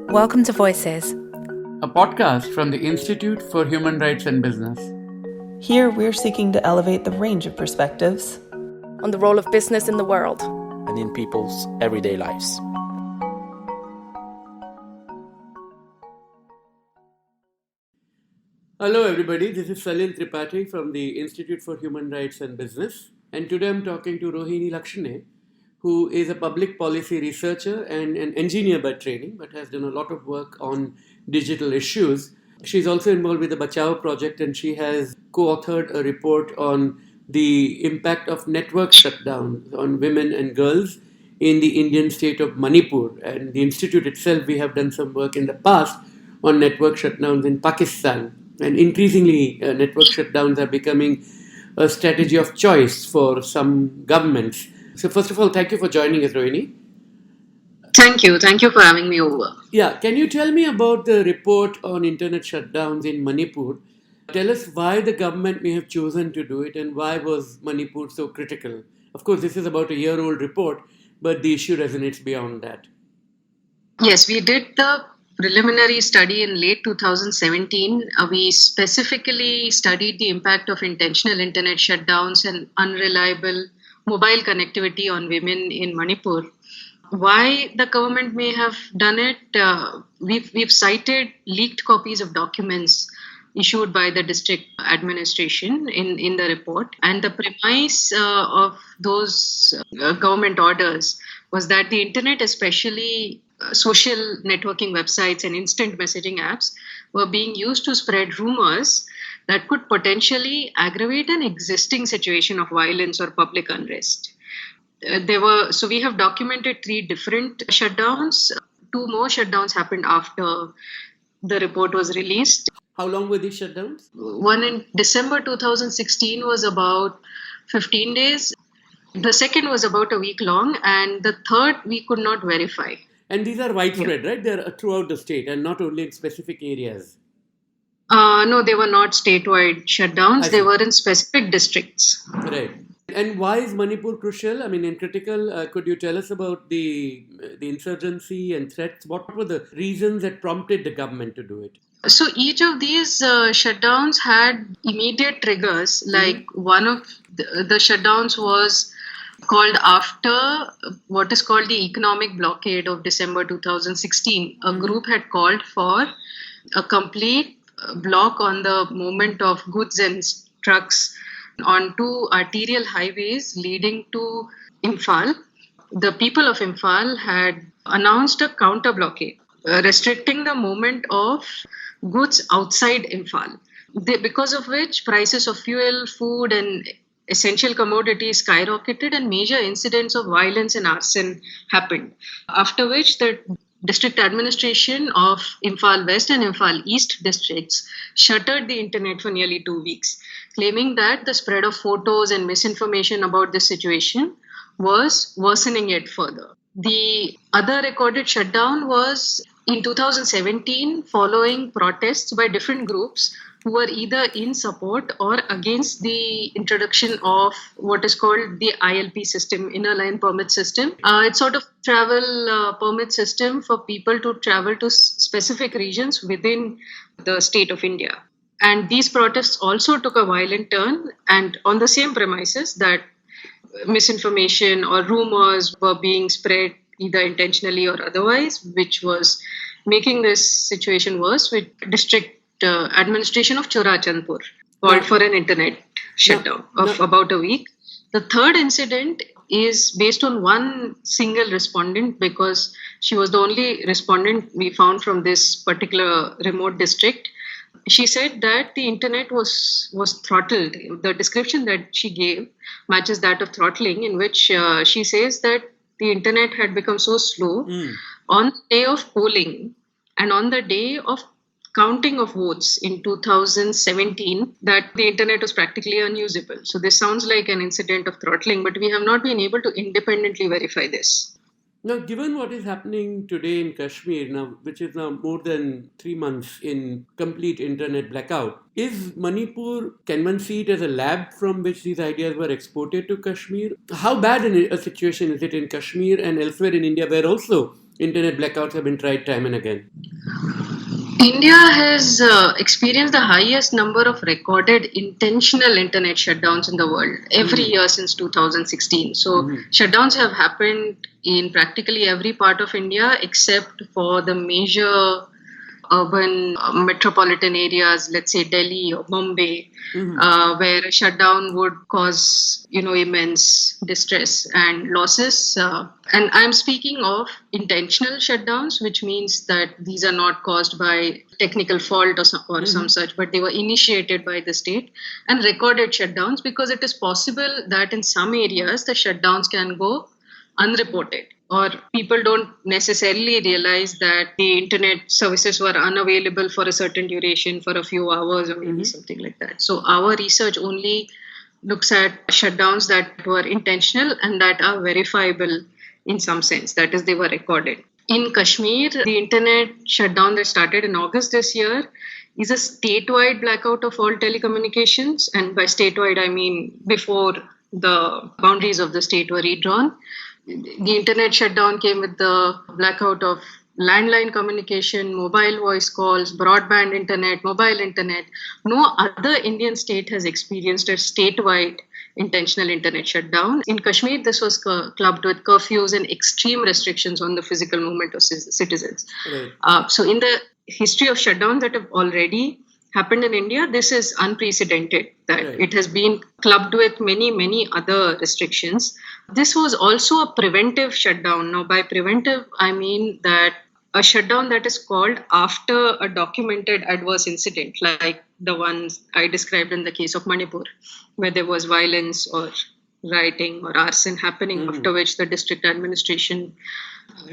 Welcome to Voices, a podcast from the Institute for Human Rights and Business. Here, we're seeking to elevate the range of perspectives on the role of business in the world and in people's everyday lives. Hello everybody, this is Salil Tripathi from the Institute for Human Rights and Business, and today I'm talking to Rohini Lakshané, who is a public policy researcher and an engineer by training, but has done a lot of work on digital issues. She's also involved with the Bachao project, and she has co-authored a report on the impact of network shutdowns on women and girls in the Indian state of Manipur. And the institute itself, we have done some work in the past on network shutdowns in Pakistan. And increasingly, network shutdowns are becoming a strategy of choice for some governments. So first of all, thank you for joining us, Rohini. Thank you. Thank you for having me over. Yeah, can you tell me about the report on internet shutdowns in Manipur? Tell us why the government may have chosen to do it and why was Manipur so critical? Of course, this is about a year-old report, but the issue resonates beyond that. Yes, we did the preliminary study in late 2017. We specifically studied the impact of intentional internet shutdowns and unreliable mobile connectivity on women in Manipur. Why the government may have done it, we've cited leaked copies of documents issued by the district administration in the report. And the premise of those government orders was that the internet, especially social networking websites and instant messaging apps, were being used to spread rumors that could potentially aggravate an existing situation of violence or public unrest. So we have documented 3 different shutdowns. 2 more shutdowns happened after the report was released. How long were these shutdowns? One in December 2016 was about 15 days. The second was about a week long, and the third we could not verify. And these are widespread, right? They're throughout the state and not only in specific areas. No, they were not statewide shutdowns. They were in specific districts. Right. And why is Manipur crucial? I mean, in critical, could you tell us about the insurgency and threats? What were the reasons that prompted the government to do it? So each of these shutdowns had immediate triggers. Like one of the shutdowns was called after what is called the economic blockade of December 2016. A group had called for a complete block on the movement of goods and trucks on 2 arterial highways leading to Imphal. The people of Imphal had announced a counter blockade restricting the movement of goods outside Imphal, because of which prices of fuel, food and essential commodities skyrocketed and major incidents of violence and arson happened. After which the district administration of Imphal West and Imphal East districts shuttered the internet for nearly 2 weeks, claiming that the spread of photos and misinformation about this situation was worsening it further. The other recorded shutdown was in 2017 following protests by different groups who were either in support or against the introduction of what is called the ILP system, Inner Line Permit System. It's sort of travel permit system for people to travel to specific regions within the state of India. And these protests also took a violent turn, and on the same premises that misinformation or rumors were being spread either intentionally or otherwise, which was making this situation worse, with district administration of Chorachandpur called for an internet shutdown of about a week. The third incident is based on one single respondent, because she was the only respondent we found from this particular remote district. She said that the internet was throttled. The description that she gave matches that of throttling, in which she says that the internet had become so slow on the day of polling and on the day of counting of votes in 2017 that the internet was practically unusable. So this sounds like an incident of throttling, but we have not been able to independently verify this. Now, given what is happening today in Kashmir, now, which is now more than 3 months in complete internet blackout, is Manipur, can one see it as a lab from which these ideas were exported to Kashmir? How bad a situation is it in Kashmir and elsewhere in India, where also internet blackouts have been tried time and again. India has experienced the highest number of recorded intentional internet shutdowns in the world every year since 2016. So, shutdowns have happened in practically every part of India except for the major urban metropolitan areas, let's say Delhi or Mumbai, where a shutdown would cause immense distress and losses. And I'm speaking of intentional shutdowns, which means that these are not caused by technical fault or some such, but they were initiated by the state, and recorded shutdowns, because it is possible that in some areas the shutdowns can go unreported, or people don't necessarily realize that the internet services were unavailable for a certain duration, for a few hours or maybe something like that. So our research only looks at shutdowns that were intentional and that are verifiable in some sense, that is, they were recorded. In Kashmir, the internet shutdown that started in August this year is a statewide blackout of all telecommunications, and by statewide I mean before the boundaries of the state were redrawn. The internet shutdown came with the blackout of landline communication, mobile voice calls, broadband internet, mobile internet. No other Indian state has experienced a statewide intentional internet shutdown. In Kashmir, this was clubbed with curfews and extreme restrictions on the physical movement of citizens. Right. So in the history of shutdown that have already happened in India, this is unprecedented, that it has been clubbed with many, many other restrictions. This was also a preventive shutdown. Now, by preventive, I mean that a shutdown that is called after a documented adverse incident, like the ones I described in the case of Manipur, where there was violence or rioting or arson happening, after which the district administration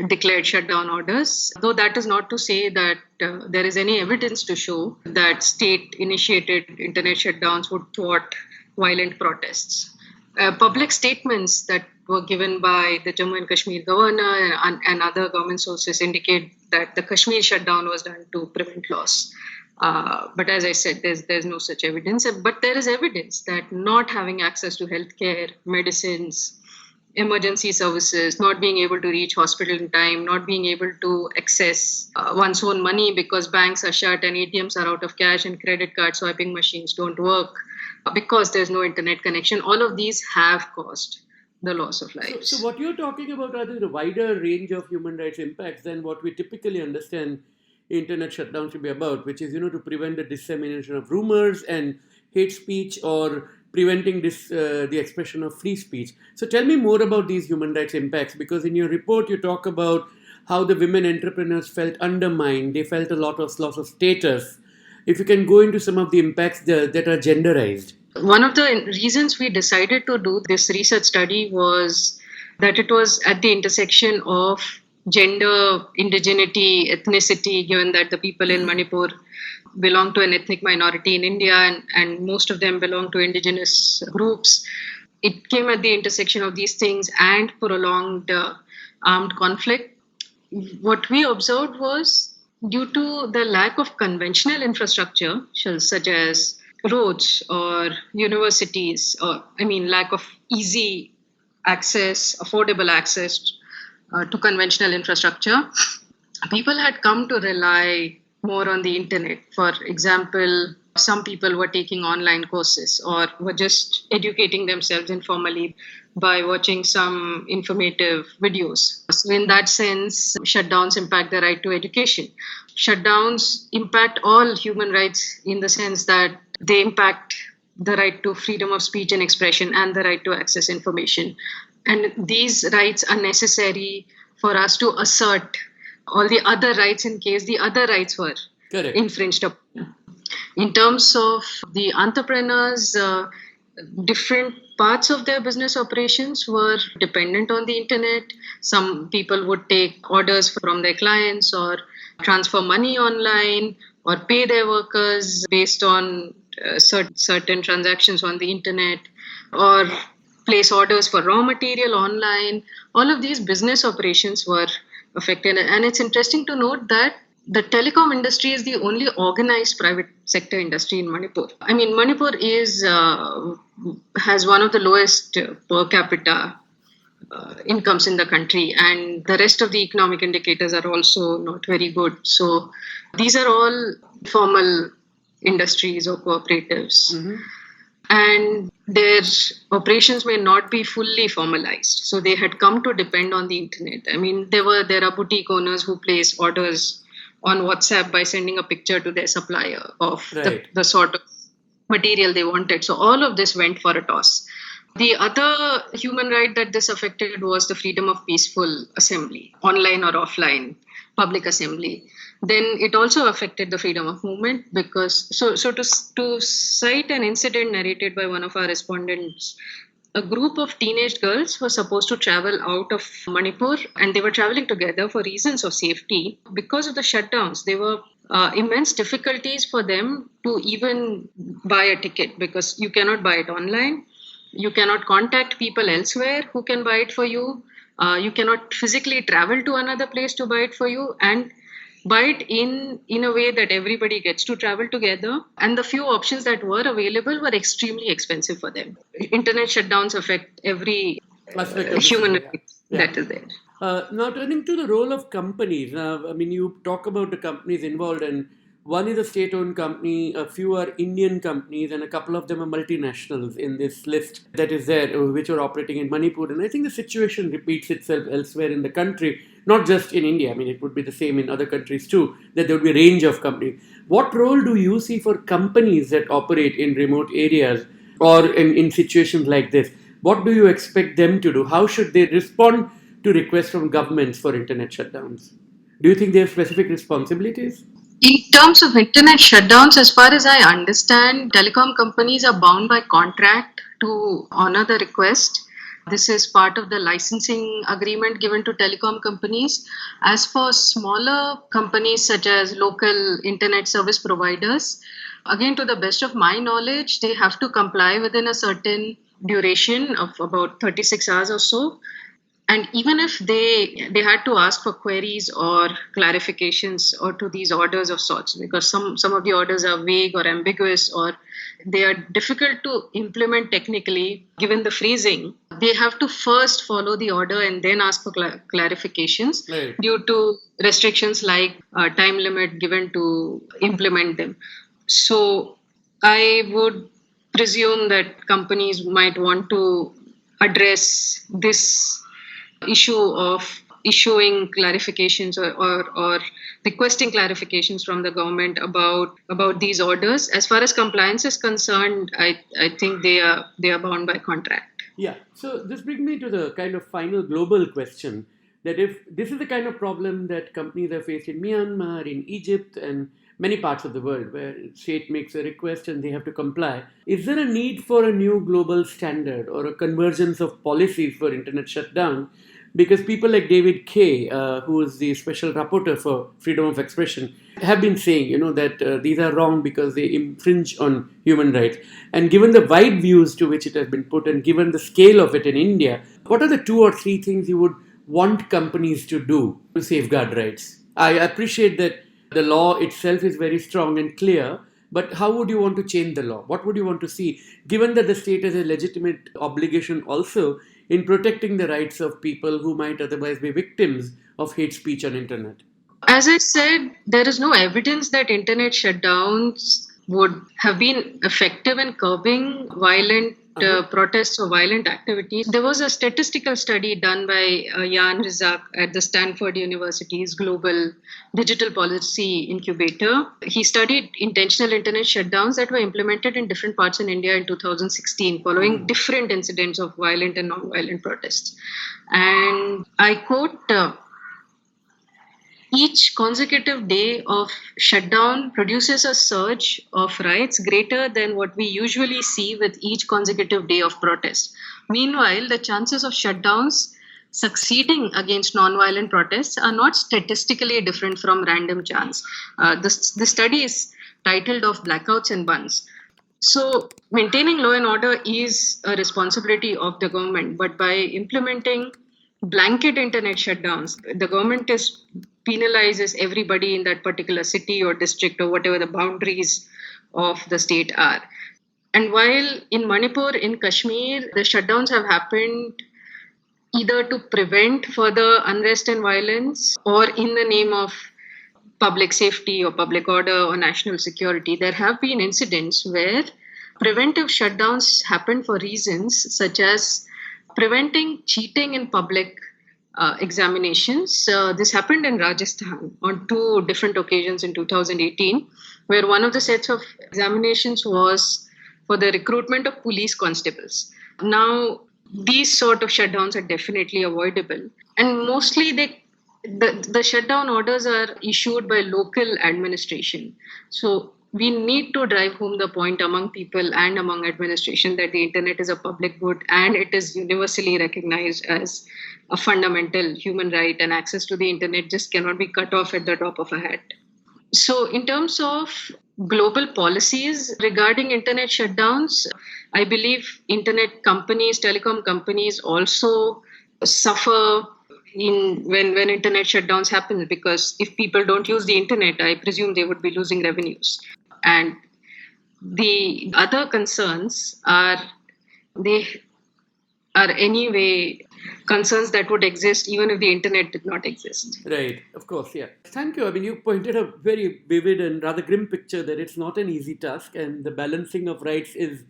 declared shutdown orders. Though that is not to say that there is any evidence to show that state-initiated internet shutdowns would thwart violent protests. Public statements that were given by the Jammu and Kashmir governor and other government sources indicate that the Kashmir shutdown was done to prevent loss. But as I said, there's no such evidence. But there is evidence that not having access to healthcare, medicines, emergency services, not being able to reach hospital in time, not being able to access one's own money because banks are shut and ATMs are out of cash and credit card swiping machines don't work because there's no internet connection. All of these have caused the loss of lives. So what you're talking about are the wider range of human rights impacts than what we typically understand internet shutdown to be about, which is, to prevent the dissemination of rumors and hate speech, or preventing the expression of free speech. So tell me more about these human rights impacts, because in your report you talk about how the women entrepreneurs felt undermined, they felt a lot of loss of status. If you can go into some of the impacts that are genderized. One of the reasons we decided to do this research study was that it was at the intersection of gender, indigeneity, ethnicity, given that the people in Manipur belong to an ethnic minority in India and most of them belong to indigenous groups. It came at the intersection of these things and prolonged armed conflict. What we observed was, due to the lack of conventional infrastructure, such as roads or universities, lack of easy access, affordable access to conventional infrastructure, people had come to rely more on the internet. For example, some people were taking online courses or were just educating themselves informally by watching some informative videos. So in that sense, shutdowns impact the right to education. Shutdowns impact all human rights in the sense that they impact the right to freedom of speech and expression and the right to access information. And these rights are necessary for us to assert all the other rights in case the other rights were infringed upon. In terms of the entrepreneurs, different parts of their business operations were dependent on the internet. Some people would take orders from their clients or transfer money online or pay their workers based on certain transactions on the internet, or place orders for raw material online. All of these business operations were affected. And it's interesting to note that the telecom industry is the only organized private sector industry in Manipur. Manipur has one of the lowest per capita incomes in the country, and the rest of the economic indicators are also not very good. So these are all formal industries or cooperatives. And their operations may not be fully formalized. So they had come to depend on the internet. I mean, there are boutique owners who place orders on WhatsApp by sending a picture to their supplier of the sort of material they wanted. So all of this went for a toss. The other human right that this affected was the freedom of peaceful assembly, online or offline public assembly. Then it also affected the freedom of movement because, to cite an incident narrated by one of our respondents, a group of teenage girls were supposed to travel out of Manipur, and they were traveling together for reasons of safety. Because of the shutdowns, there were immense difficulties for them to even buy a ticket because you cannot buy it online. You cannot contact people elsewhere who can buy it for you. You cannot physically travel to another place to buy it for you and buy it in a way that everybody gets to travel together. And the few options that were available were extremely expensive for them. Internet shutdowns affect every human right that is there. Now, turning to the role of companies. You talk about the companies involved, and one is a state-owned company, a few are Indian companies, and a couple of them are multinationals in this list that is there, which are operating in Manipur. And I think the situation repeats itself elsewhere in the country, not just in India. I mean, it would be the same in other countries too, that there would be a range of companies. What role do you see for companies that operate in remote areas or in situations like this? What do you expect them to do? How should they respond to requests from governments for internet shutdowns? Do you think they have specific responsibilities? In terms of internet shutdowns, as far as I understand, telecom companies are bound by contract to honor the request. This is part of the licensing agreement given to telecom companies. As for smaller companies such as local internet service providers, again, to the best of my knowledge, they have to comply within a certain duration of about 36 hours or so. And even if they had to ask for queries or clarifications or to these orders of sorts, because some of the orders are vague or ambiguous or they are difficult to implement technically, given the phrasing, they have to first follow the order and then ask for clarifications due to restrictions like time limit given to implement them. So I would presume that companies might want to address this issue of issuing clarifications or requesting clarifications from the government about these orders. As far as compliance is concerned, I think they are bound by contract. Yeah. So this brings me to the kind of final global question that if this is the kind of problem that companies have faced in Myanmar, in Egypt, and many parts of the world where state makes a request and they have to comply, is there a need for a new global standard or a convergence of policies for internet shutdown? Because people like David Kay, who is the special rapporteur for freedom of expression, have been saying, that these are wrong because they infringe on human rights. And given the wide views to which it has been put and given the scale of it in India, what are the 2 or 3 things you would want companies to do to safeguard rights? I appreciate that the law itself is very strong and clear, but how would you want to change the law? What would you want to see, given that the state has a legitimate obligation also in protecting the rights of people who might otherwise be victims of hate speech on internet? As I said, there is no evidence that internet shutdowns would have been effective in curbing violent protests or violent activities. There was a statistical study done by Jan Rizak at the Stanford University's Global Digital Policy Incubator. He studied intentional internet shutdowns that were implemented in different parts in India in 2016 following different incidents of violent and non-violent protests. And I quote, each consecutive day of shutdown produces a surge of riots greater than what we usually see with each consecutive day of protest. Meanwhile, the chances of shutdowns succeeding against non-violent protests are not statistically different from random chance. The study is titled of Blackouts and Buns. So maintaining law and order is a responsibility of the government, but by implementing blanket internet shutdowns, the government penalizes everybody in that particular city or district or whatever the boundaries of the state are. And while in Manipur, in Kashmir, the shutdowns have happened either to prevent further unrest and violence or in the name of public safety or public order or national security. There have been incidents where preventive shutdowns happened for reasons such as preventing cheating in public examinations. This happened in Rajasthan on two different occasions in 2018, where one of the sets of examinations was for the recruitment of police constables. Now, these sort of shutdowns are definitely avoidable, and mostly the shutdown orders are issued by local administration. So we need to drive home the point among people and among administration that the internet is a public good and it is universally recognized as a fundamental human right, and access to the internet just cannot be cut off at the drop of a hat. So, in terms of global policies regarding internet shutdowns, I believe internet companies, telecom companies also suffer when internet shutdowns happen, because if people don't use the internet, I presume they would be losing revenues. And the other concerns are they are anyway concerns that would exist even if the internet did not exist. Right, of course, yeah. Thank you. I mean, you pointed a very vivid and rather grim picture that it's not an easy task, and the balancing of rights is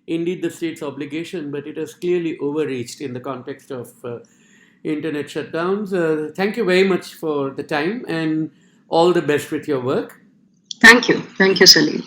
indeed the state's obligation, but it has clearly overreached in the context of internet shutdowns. Thank you very much for the time and all the best with your work. Thank you. Thank you, Salil.